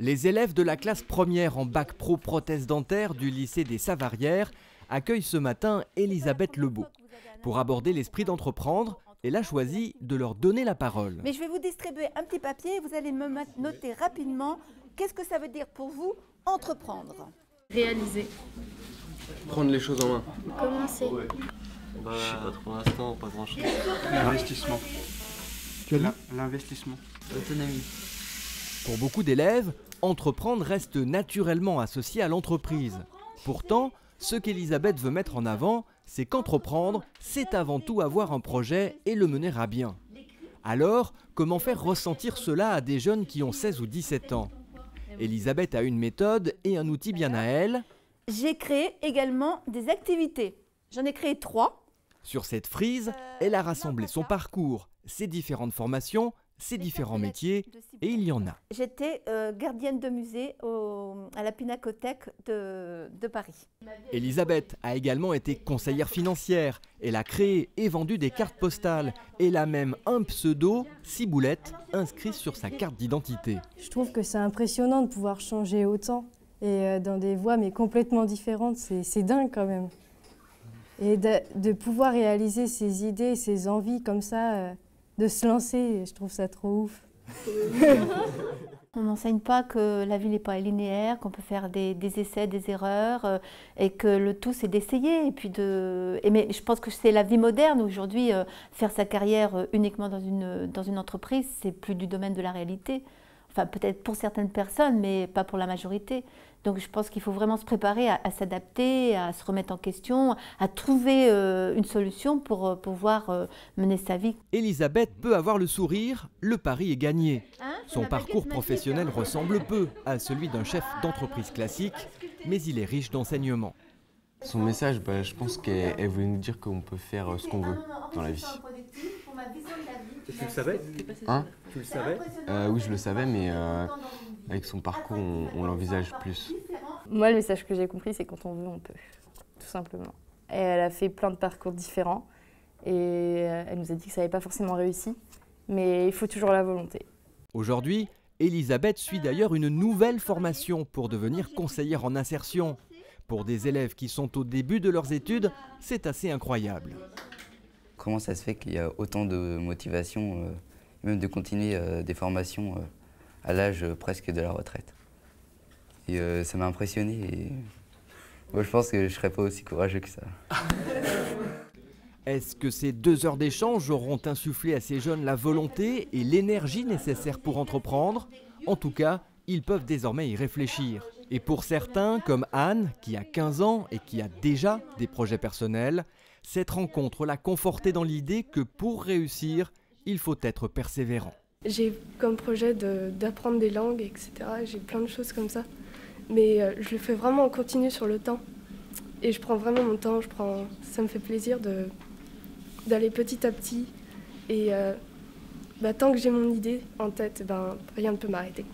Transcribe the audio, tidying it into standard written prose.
Les élèves de la classe première en bac pro prothèse dentaire du lycée des Savarières accueillent ce matin Elisabeth Lebeau. Pour aborder l'esprit d'entreprendre, elle a choisi de leur donner la parole. Mais je vais vous distribuer un petit papier et vous allez me noter rapidement qu'est-ce que ça veut dire pour vous entreprendre. Réaliser. Prendre les choses en main. Commencer. Je sais pas trop pour l'instant, pas grand chose. L'investissement. L'investissement. L'autonomie. Pour beaucoup d'élèves, entreprendre reste naturellement associé à l'entreprise. Pourtant, ce qu'Elisabeth veut mettre en avant, c'est qu'entreprendre, c'est avant tout avoir un projet et le mener à bien. Alors, comment faire ressentir cela à des jeunes qui ont 16 ou 17 ans? Elisabeth a une méthode et un outil bien à elle. J'ai créé également des activités. J'en ai créé 3. Sur cette frise, elle a rassemblé son parcours, ses différentes formations, ses différents métiers, et il y en a. J'étais gardienne de musée à la Pinacothèque de Paris. Elisabeth a également été conseillère financière. Elle a créé et vendu des cartes postales. Elle a même un pseudo, Ciboulette, inscrit sur sa carte d'identité. Je trouve que c'est impressionnant de pouvoir changer autant et dans des voies mais complètement différentes. C'est dingue quand même. Et de pouvoir réaliser ses idées, ses envies comme ça, de se lancer, je trouve ça trop ouf. On n'enseigne pas que la vie n'est pas linéaire, qu'on peut faire des essais, des erreurs, et que le tout c'est d'essayer. Mais je pense que c'est la vie moderne aujourd'hui. Faire sa carrière uniquement dans une entreprise, c'est plus du domaine de la réalité. Enfin, peut-être pour certaines personnes, mais pas pour la majorité. Donc je pense qu'il faut vraiment se préparer à s'adapter, à se remettre en question, à trouver une solution pour pouvoir mener sa vie. Elisabeth peut avoir le sourire, le pari est gagné. Son parcours professionnel ressemble peu à celui d'un chef d'entreprise classique, mais il est riche d'enseignements. Son message, je pense qu'elle voulait nous dire qu'on peut faire ce qu'on veut dans la vie. Tu le savais? Hein? Tu le savais? Oui, je le savais, mais avec son parcours, on l'envisage plus. Moi, le message que j'ai compris, c'est quand on veut, on peut. Tout simplement. Et elle a fait plein de parcours différents. Et elle nous a dit que ça n'avait pas forcément réussi. Mais il faut toujours la volonté. Aujourd'hui, Elisabeth suit d'ailleurs une nouvelle formation pour devenir conseillère en insertion. Pour des élèves qui sont au début de leurs études, c'est assez incroyable. Comment ça se fait qu'il y a autant de motivation, même de continuer des formations à l'âge presque de la retraite. Et ça m'a impressionné et moi je pense que je ne serais pas aussi courageux que ça. Est-ce que ces 2 heures d'échange auront insufflé à ces jeunes la volonté et l'énergie nécessaires pour entreprendre? En tout cas, ils peuvent désormais y réfléchir. Et pour certains, comme Anne, qui a 15 ans et qui a déjà des projets personnels, cette rencontre l'a confortée dans l'idée que pour réussir, il faut être persévérant. J'ai comme projet d'apprendre des langues, etc. J'ai plein de choses comme ça. Mais je le fais vraiment en continu sur le temps. Et je prends vraiment mon temps. Ça me fait plaisir d'aller petit à petit. Et tant que j'ai mon idée en tête, rien ne peut m'arrêter.